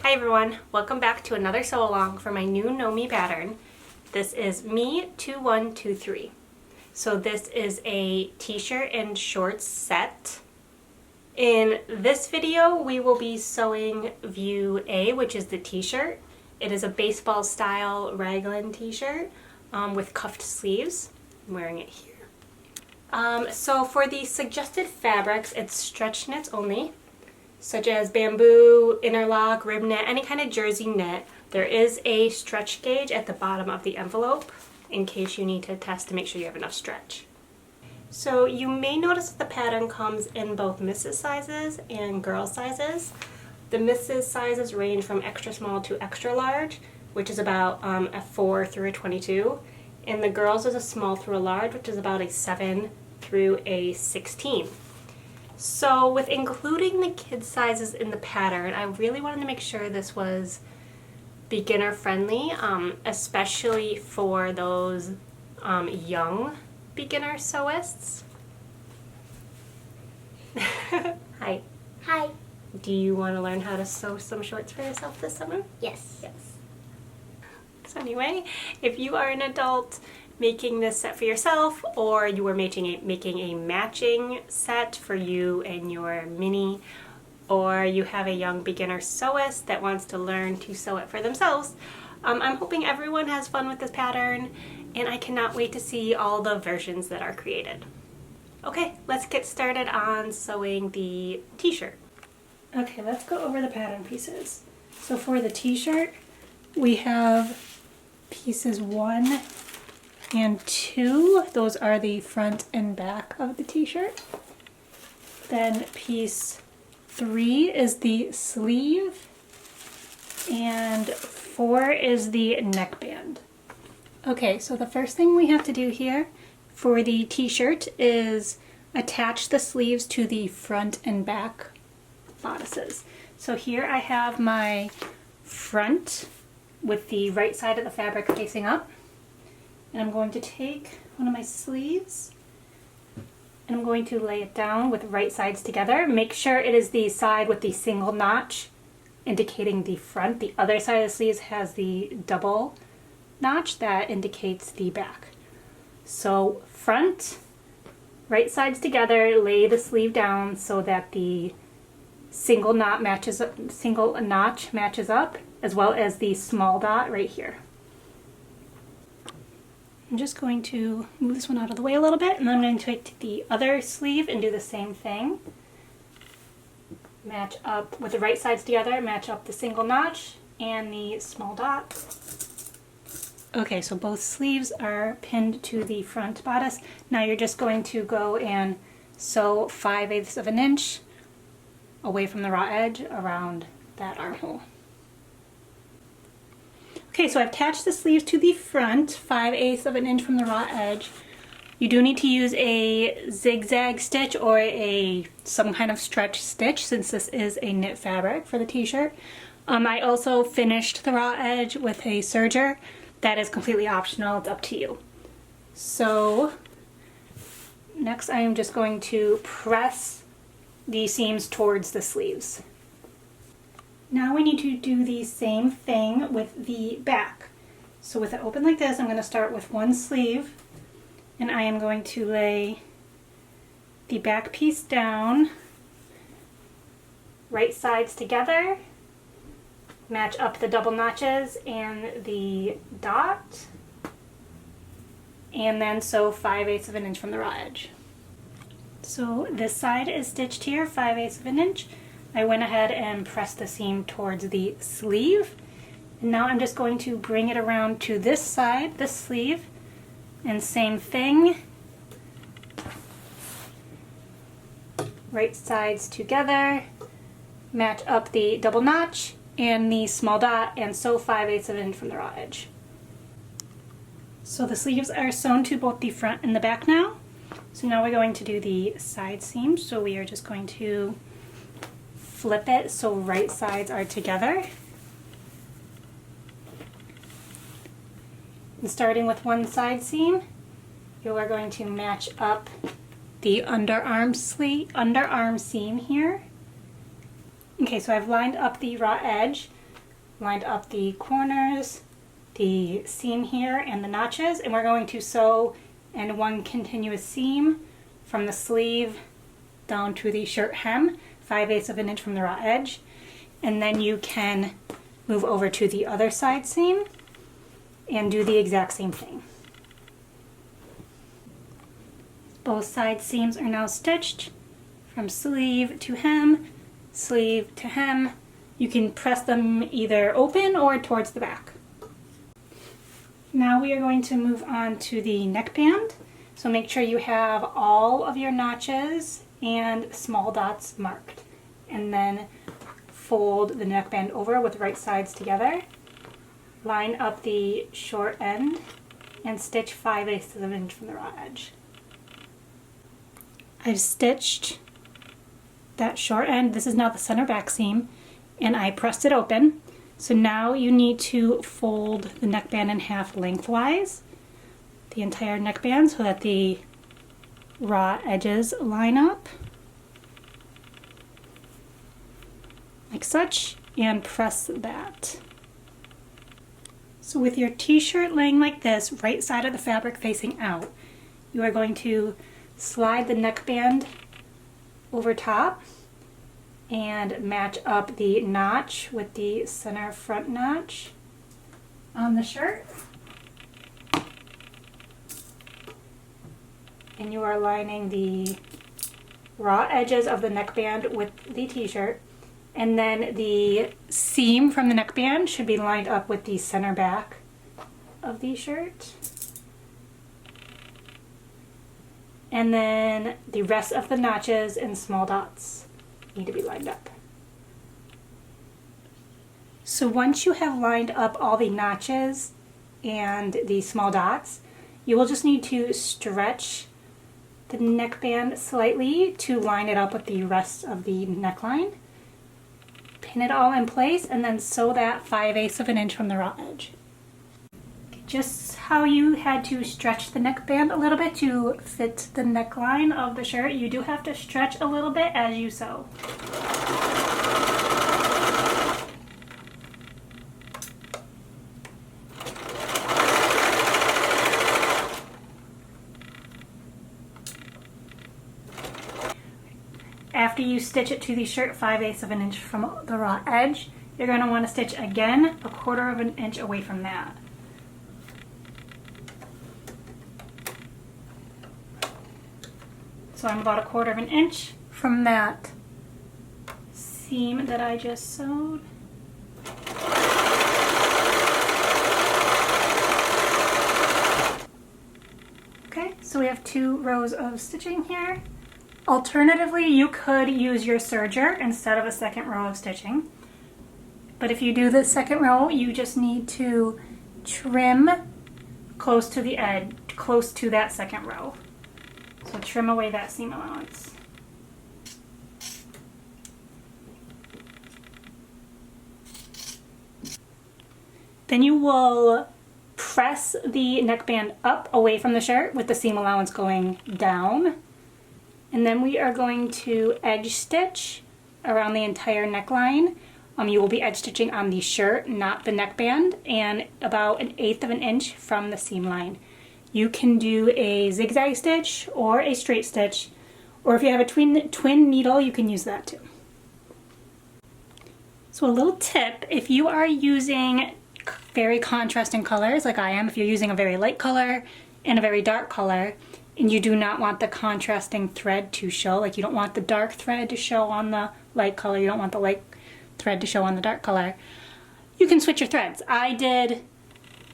Hi everyone, welcome back to another sew along for my new Know Me pattern. This is Me2123. So this is a t-shirt and shorts set. In this video we will be sewing view A, which is the t-shirt. It is a baseball style raglan t-shirt with cuffed sleeves. I'm wearing it here. So for the suggested fabrics, it's stretch knits only, such as bamboo, interlock, rib knit, any kind of jersey knit. There is a stretch gauge at the bottom of the envelope in case you need to test to make sure you have enough stretch. So you may notice that the pattern comes in both misses sizes and girl sizes. The misses sizes range from extra small to extra large, which is about a 4 through a 22, and the girls is a small through a large, which is about a 7 through a 16. So with including the kid sizes in the pattern, I really wanted to make sure this was beginner friendly, especially for those young beginner sewists. Hi. Hi. Do you want to learn how to sew some shorts for yourself this summer? Yes. Yes. So anyway, if you are an adult making this set for yourself, or you are making a matching set for you and your mini, or you have a young beginner sewist that wants to learn to sew it for themselves, I'm hoping everyone has fun with this pattern, and I cannot wait to see all the versions that are created. Okay, let's get started on sewing the t-shirt. Okay, let's go over the pattern pieces. So for the t-shirt, we have pieces 1 and 2. Those are the front and back of the t-shirt. Then piece 3 is the sleeve, and 4 is the neckband. Okay, so the first thing we have to do here for the t-shirt is attach the sleeves to the front and back bodices. So here I have my front with the right side of the fabric facing up, and I'm going to take one of my sleeves and I'm going to lay it down with right sides together. Make sure it is the side with the single notch indicating the front. The other side of the sleeves has the double notch that indicates the back. So front, right sides together, lay the sleeve down so that the single notch matches up, as well as the small dot right here. I'm just going to move this one out of the way a little bit, and then I'm going to take the other sleeve and do the same thing. Match up with the right sides together, match up the single notch and the small dot. Okay, so both sleeves are pinned to the front bodice. Now you're just going to go and sew 5/8 of an inch away from the raw edge around that armhole. Okay, so I've attached the sleeves to the front, 5/8 of an inch from the raw edge. You do need to use a zigzag stitch or some kind of stretch stitch, since this is a knit fabric for the t-shirt. I also finished the raw edge with a serger. That is completely optional, it's up to you. So next I am just going to press the seams towards the sleeves. Now we need to do the same thing with the back. So with it open like this, I'm going to start with one sleeve, and I am going to lay the back piece down, right sides together, match up the double notches and the dot, and then sew 5/8 of an inch from the raw edge. So this side is stitched here, 5/8 of an inch. I went ahead and pressed the seam towards the sleeve, and now I'm just going to bring it around to this side, this sleeve, and same thing. Right sides together, match up the double notch and the small dot, and sew 5/8 of an inch from the raw edge. So the sleeves are sewn to both the front and the back now. So now we're going to do the side seam. So we are just going to flip it so right sides are together. And starting with one side seam, you are going to match up the underarm seam here. Okay, so I've lined up the raw edge. lined up the corners, the seam here, and the notches, and we're going to sew in one continuous seam from the sleeve down to the shirt hem, 5/8 of an inch from the raw edge, and then you can move over to the other side seam and do the exact same thing. Both side seams are now stitched from sleeve to hem, sleeve to hem. You can press them either open or towards the back. Now we are going to move on to the neckband. So make sure you have all of your notches and small dots marked. And then fold the neckband over with right sides together. Line up the short end and stitch 5/8 of an inch from the raw edge. I've stitched that short end. This is now the center back seam, and I pressed it open. So now you need to fold the neckband in half lengthwise, the entire neckband, so that the raw edges line up like such, and press that. So with your t-shirt laying like this, right side of the fabric facing out, you are going to slide the neckband over top and match up the notch with the center front notch on the shirt. And you are lining the raw edges of the neckband with the t-shirt. And then the seam from the neckband should be lined up with the center back of the shirt. And then the rest of the notches and small dots need to be lined up. So once you have lined up all the notches and the small dots, you will just need to stretch the neckband slightly to line it up with the rest of the neckline. Pin it all in place and then sew that 5/8 of an inch from the raw edge. Just how you had to stretch the neckband a little bit to fit the neckline of the shirt, you do have to stretch a little bit as you sew. After you stitch it to the shirt 5/8 of an inch from the raw edge, you're going to want to stitch again 1/4 of an inch away from that. So I'm about 1/4 of an inch from that seam that I just sewed. Okay, so we have 2 rows of stitching here. Alternatively, you could use your serger instead of a second row of stitching. But if you do the second row, you just need to trim close to the edge, close to that second row. So trim away that seam allowance. Then you will press the neckband up away from the shirt with the seam allowance going down. And then we are going to edge stitch around the entire neckline. You will be edge stitching on the shirt, not the neckband, and about 1/8 of an inch from the seam line. You can do a zigzag stitch or a straight stitch, or if you have a twin needle, you can use that too. So a little tip, if you are using very contrasting colors like I am, if you're using a very light color and a very dark color, and you do not want the contrasting thread to show, like you don't want the dark thread to show on the light color, you don't want the light thread to show on the dark color, you can switch your threads. I did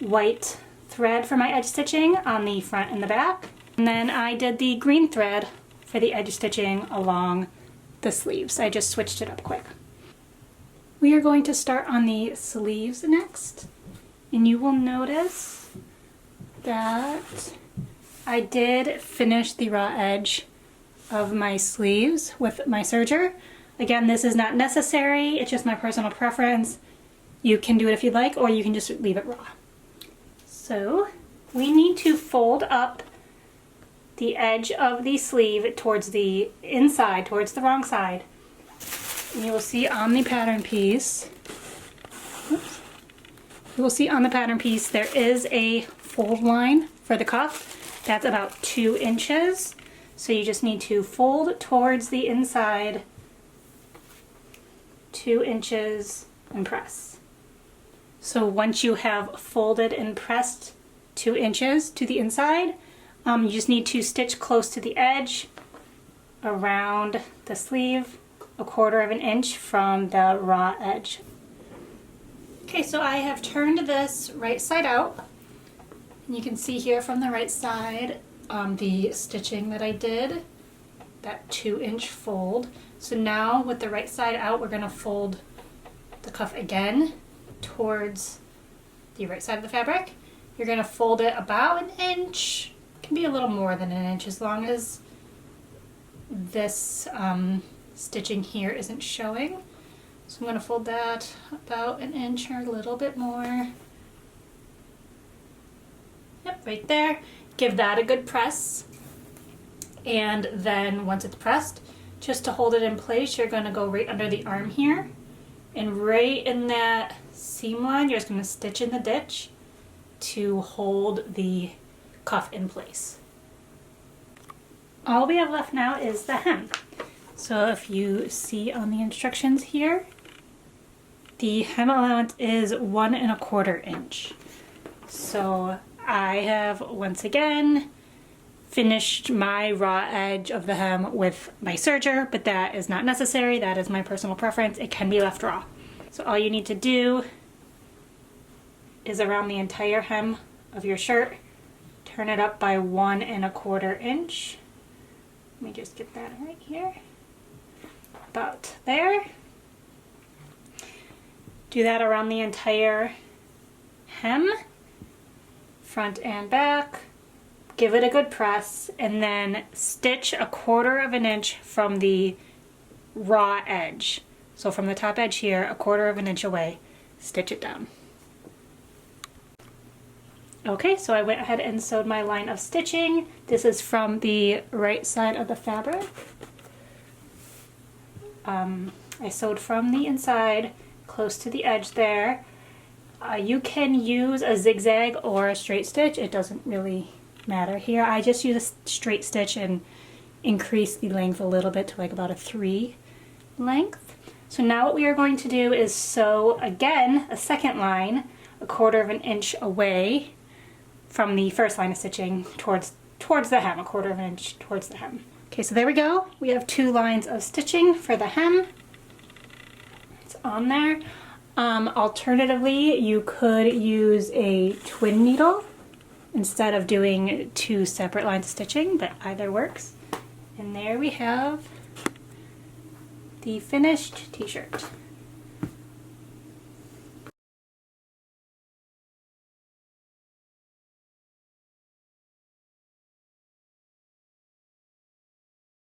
white thread for my edge stitching on the front and the back, and then I did the green thread for the edge stitching along the sleeves. I just switched it up quick. We are going to start on the sleeves next, and you will notice that I did finish the raw edge of my sleeves with my serger. Again, this is not necessary, it's just my personal preference. You can do it if you'd like, or you can just leave it raw. So we need to fold up the edge of the sleeve towards the inside, towards the wrong side. And you will see on the pattern piece, oops, You will see on the pattern piece there is a fold line for the cuff. That's about 2 inches. So you just need to fold towards the inside 2 inches and press. So once you have folded and pressed 2 inches to the inside, you just need to stitch close to the edge around the sleeve, 1/4 inch from the raw edge. Okay, so I have turned this right side out. And you can see here from the right side the stitching that I did, that 2-inch fold. So now with the right side out, we're going to fold the cuff again towards the right side of the fabric. You're going to fold it about 1 inch. It can be a little more than 1 inch as long as this stitching here isn't showing. So I'm going to fold that about 1 inch or a little bit more. Yep, right there. Give that a good press. And then once it's pressed, just to hold it in place, you're going to go right under the arm here. And right in that seam line, you're just going to stitch in the ditch to hold the cuff in place. All we have left now is the hem. So if you see on the instructions here, the hem allowance is 1 1/4 inch. So I have once again finished my raw edge of the hem with my serger, but that is not necessary. That is my personal preference. It can be left raw. So all you need to do is around the entire hem of your shirt, turn it up by 1 1/4 inch. Let me just get that right here. About there. Do that around the entire hem, front and back. Give it a good press, and then stitch 1/4 inch from the raw edge. So from the top edge here, 1/4 inch away, stitch it down. Okay, so I went ahead and sewed my line of stitching. This is from the right side of the fabric. I sewed from the inside, close to the edge there. You can use a zigzag or a straight stitch. It doesn't really matter here. I just use a straight stitch and increase the length a little bit to like about a 3 length. So now what we are going to do is sew again a second line 1/4 inch away from the first line of stitching towards the hem, 1/4 inch towards the hem. Okay, so there we go. We have 2 lines of stitching for the hem. It's on there. Alternatively, you could use a twin needle instead of doing 2 separate lines of stitching, but either works. And there we have the finished t-shirt.